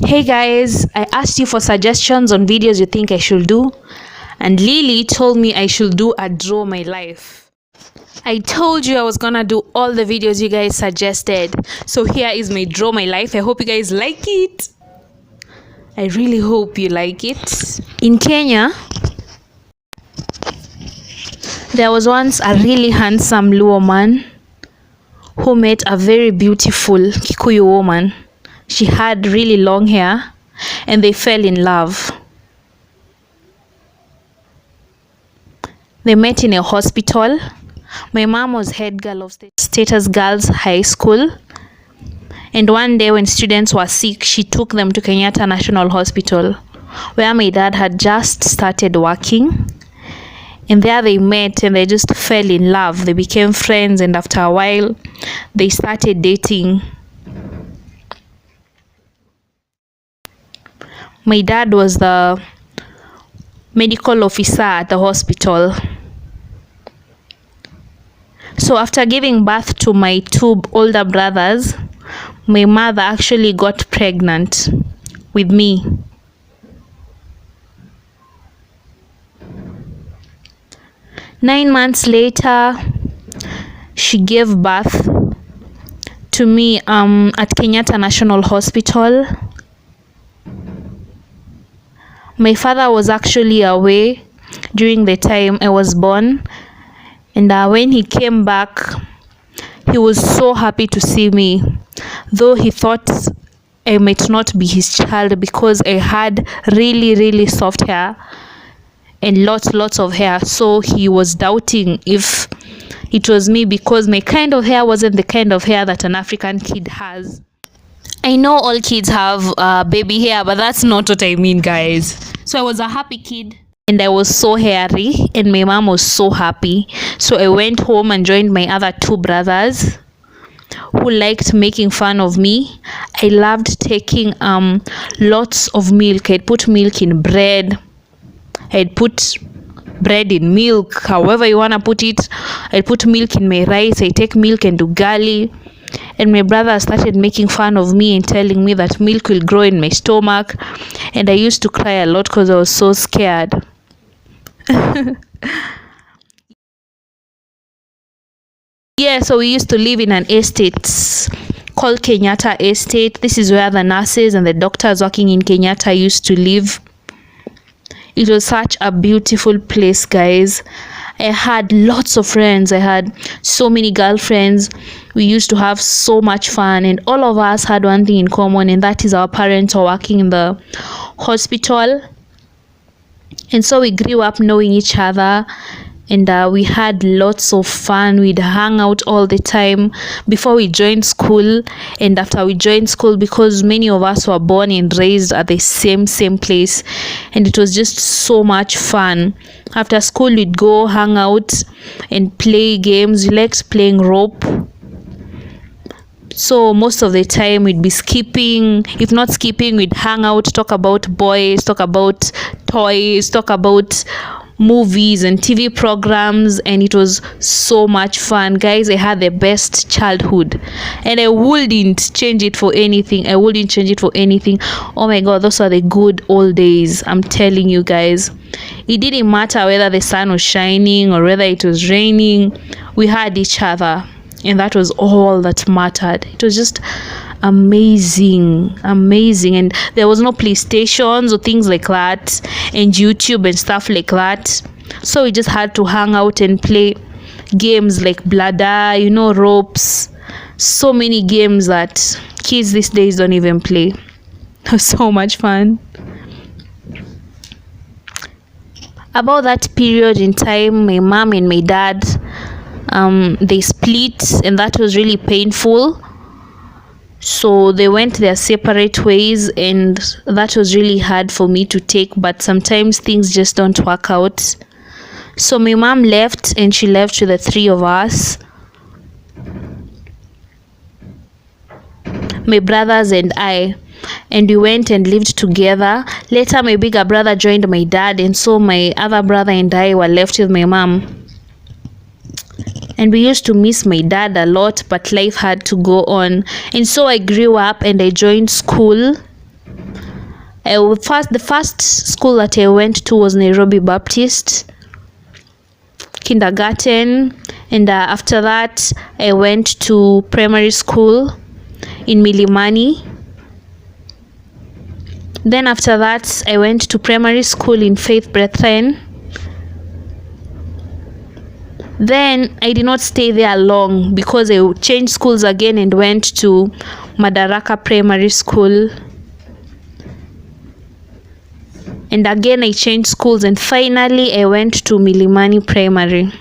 Hey guys, I asked you for suggestions on videos you think I should do, and Lily told me I should do a draw my life. I told you I was gonna do all the videos you guys suggested, so here is my draw my life. I hope you guys like it. I really hope you like it. In Kenya, there was once a really handsome Luo man who met a very beautiful Kikuyu woman. She had really long hair and they fell in love. They met in a hospital. My mom was head girl of Status Girls High School. And one day when students were sick, she took them to Kenyatta National Hospital, where my dad had just started working. And there they met and they just fell in love. They became friends, and after a while, they started dating. My dad was the medical officer at the hospital. So after giving birth to my two older brothers, my mother actually got pregnant with me. 9 months later, she gave birth to me at Kenyatta National Hospital. My father was actually away during the time I was born, and when he came back, he was so happy to see me, though he thought I might not be his child because I had really soft hair and lots of hair. So he was doubting if it was me because my kind of hair wasn't the kind of hair that an African kid has. I know all kids have baby hair, but that's not what I mean, guys. So I was a happy kid and I was so hairy, and my mom was so happy. So I went home and joined my other two brothers who liked making fun of me. I loved taking lots of milk. I'd put milk in bread. I'd put bread in milk, however you want to put it. I'd put milk in my rice. I take milk and do gali. And my brother started making fun of me and telling me that milk will grow in my stomach. And I used to cry a lot because I was so scared. Yeah, so we used to live in an estate called Kenyatta Estate. This is where the nurses and the doctors working in Kenyatta used to live. It was such a beautiful place, guys. I had lots of friends. I had so many girlfriends. We used to have so much fun, and all of us had one thing in common, and that is our parents were working in the hospital. And so we grew up knowing each other, and we had lots of fun. We'd hang out all the time before we joined school and after we joined school, because many of us were born and raised at the same place, and it was just so much fun. After school, we'd go hang out and play games. We liked playing rope. So most of the time we'd be skipping. If not skipping, we'd hang out, talk about boys, talk about toys, talk about movies and TV programs, and it was so much fun, guys. I had the best childhood, and I wouldn't change it for anything. Oh my god, those are the good old days. I'm telling you guys, it didn't matter whether the sun was shining or whether it was raining. We had each other, and that was all that mattered. It was just amazing. And there was no PlayStations or things like that and YouTube and stuff like that, so we just had to hang out and play games like bladder, ropes, so many games that kids these days don't even play. It was so much fun. About that period in time, my mom and my dad they split, and that was really painful. So they went their separate ways, and that was really hard for me to take, but sometimes things just don't work out. So my mom left, and she left with the three of us, my brothers and I, and we went and lived together. Later my bigger brother joined my dad, and so my other brother and I were left with my mom. And we used to miss my dad a lot, but life had to go on. And so I grew up and I joined school. The first school that I went to was Nairobi Baptist kindergarten, and after that I went to primary school in Milimani. Then after that I went to primary school in Faith Brethren. Then I did not stay there long because I changed schools again and went to Madaraka Primary School. And again I changed schools, and finally I went to Milimani Primary.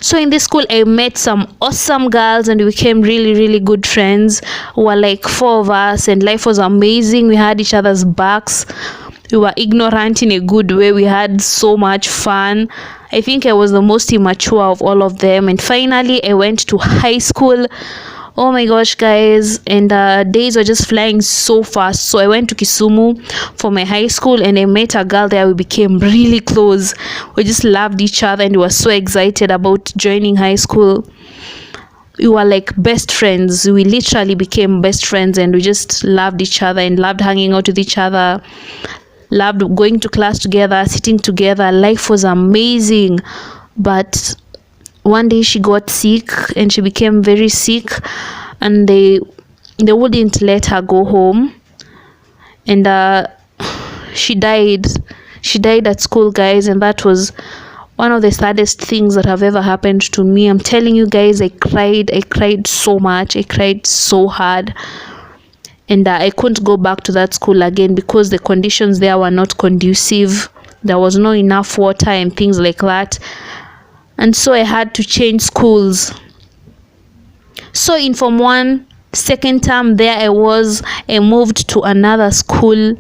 So in this school I met some awesome girls and we became really good friends. We were like 4 of us and life was amazing. We had each other's backs. We were ignorant in a good way. We had so much fun. I think I was the most immature of all of them. And finally I went to high school. Oh my gosh, guys, and days were just flying so fast. So I went to Kisumu for my high school and I met a girl there. We became really close. We just loved each other and we were so excited about joining high school. We were like best friends. We literally became best friends and we just loved each other and loved hanging out with each other, loved going to class together, sitting together. Life was amazing. But one day she got sick and she became very sick, and they wouldn't let her go home, and she died at school, guys. And that was one of the saddest things that have ever happened to me. I'm telling you guys, I cried so much. I cried so hard, and I couldn't go back to that school again because the conditions there were not conducive. There was not enough water and things like that. And so I had to change schools. So in Form 1, second term there I moved to another school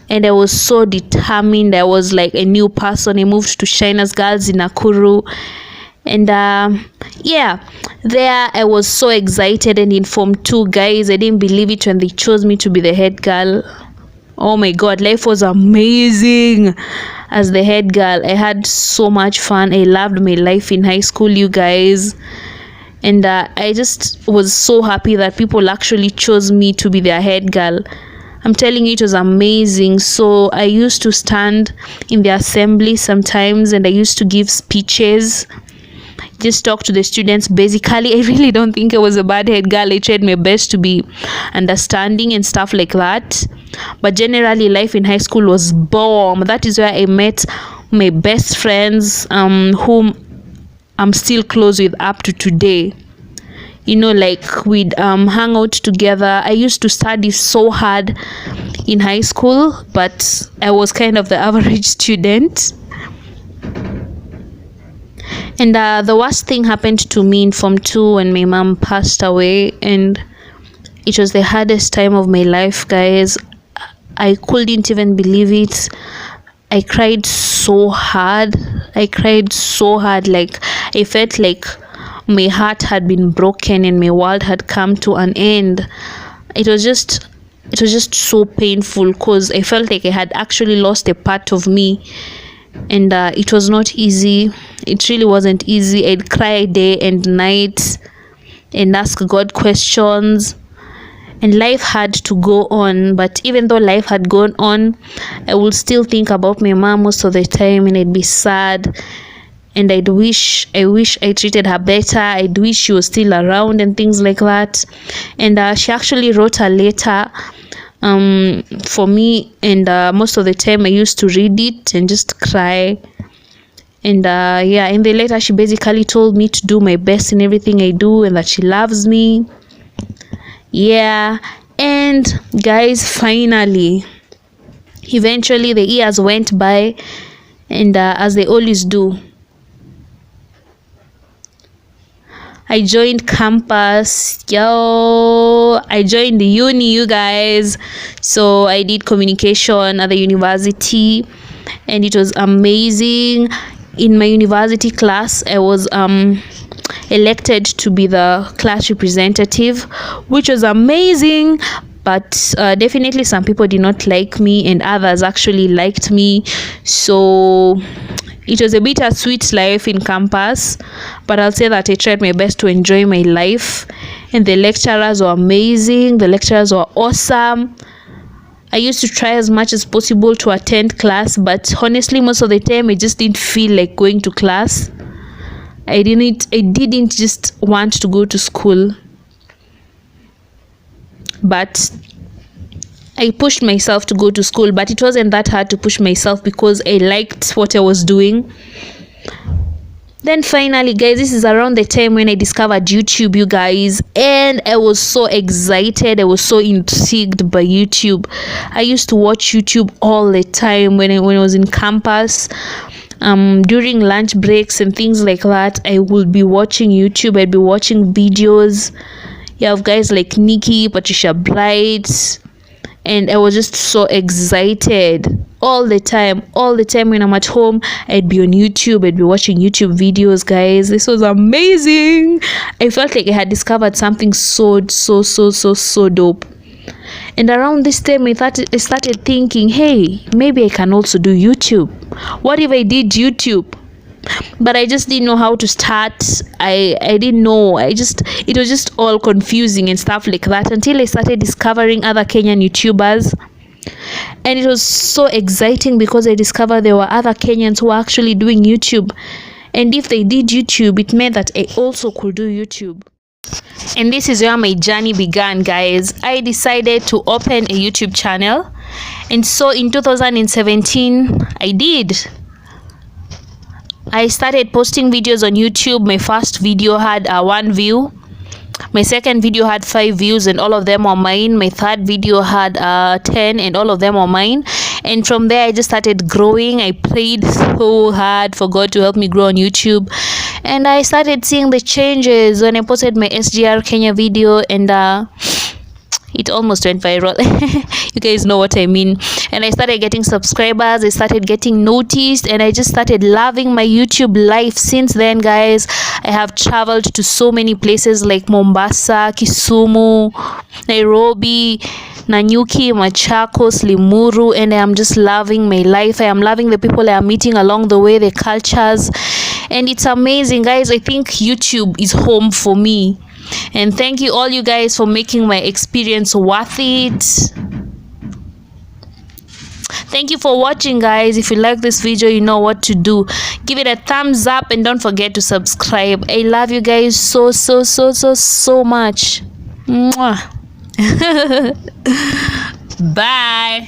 and I was so determined. I was like a new person. I moved to Shiners Girls in Nakuru. And there I was so excited. And in Form 2, guys, I didn't believe it when they chose me to be the head girl. Oh my god, life was amazing as the head girl. I had so much fun. I loved my life in high school, you guys. And I just was so happy that people actually chose me to be their head girl. I'm telling you, it was amazing. So I used to stand in the assembly sometimes and I used to give speeches, just talk to the students. Basically, I really don't think I was a bad head girl. I tried my best to be understanding and stuff like that. But generally, life in high school was bomb. That is where I met my best friends, whom I'm still close with up to today. You know, like we'd hang out together. I used to study so hard in high school, but I was kind of the average student. And the worst thing happened to me in Form 2 when my mom passed away, and it was the hardest time of my life, guys. I couldn't even believe it. I cried so hard. Like, I felt like my heart had been broken and my world had come to an end. It was just so painful because I felt like I had actually lost a part of me. And it was not easy. It really wasn't easy. I'd cry day and night and ask God questions, and life had to go on. But even though life had gone on, I would still think about my mom most of the time, and I'd be sad, and I wish I treated her better. I'd wish she was still around and things like that. And she actually wrote a letter for me, and most of the time I used to read it and just cry. And in the letter she basically told me to do my best in everything I do and that she loves me. And guys, finally, eventually the years went by, and as they always do, I joined campus. I joined the uni, you guys. So I did communication at the university, and it was amazing. In my university class, I was elected to be the class representative, which was amazing. But definitely some people did not like me and others actually liked me. So It was a bittersweet life in campus, but I'll say that I tried my best to enjoy my life. And the lecturers were amazing. The lecturers were awesome. I used to try as much as possible to attend class, but honestly, most of the time, I just didn't feel like going to class. I didn't just want to go to school. But I pushed myself to go to school, but it wasn't that hard to push myself because I liked what I was doing. Then finally, guys, this is around the time when I discovered YouTube, you guys, and I was so excited. I was so intrigued by YouTube. I used to watch YouTube all the time when I was in campus. During lunch breaks and things like that, I would be watching YouTube. I'd be watching videos. You have guys like Nikki, Patricia Bright, and I was just so excited all the time when I'm at home. I'd be on YouTube, I'd be watching YouTube videos, guys. This was amazing. I felt like I had discovered something so dope. And around this time I started thinking, hey, maybe I can also do YouTube. What if I did YouTube? But I just didn't know how to start. I didn't know. It was just all confusing and stuff like that until I started discovering other Kenyan YouTubers. And it was so exciting because I discovered there were other Kenyans who were actually doing YouTube. And if they did YouTube, it meant that I also could do YouTube. And this is where my journey began, guys. I decided to open a YouTube channel. And so in 2017, I did. I started posting videos on YouTube. My first video had 1 view. My second video had 5 views and all of them were mine. My third video had 10 and all of them were mine. And from there I just started growing. I prayed so hard for God to help me grow on YouTube. And I started seeing the changes when I posted my SGR Kenya video, and it almost went viral. You guys know what I mean. And I started getting subscribers, I started getting noticed, and I just started loving my YouTube life. Since then, guys, I have traveled to so many places like Mombasa, Kisumu, Nairobi, Nanyuki, Machakos, Limuru, and I am just loving my life. I am loving the people I am meeting along the way, the cultures, and it's amazing, guys. I think YouTube is home for me. And thank you all you guys for making my experience worth it. Thank you for watching, guys. If you like this video, you know what to do. Give it a thumbs up and don't forget to subscribe. I love you guys so much. Mwah. Bye.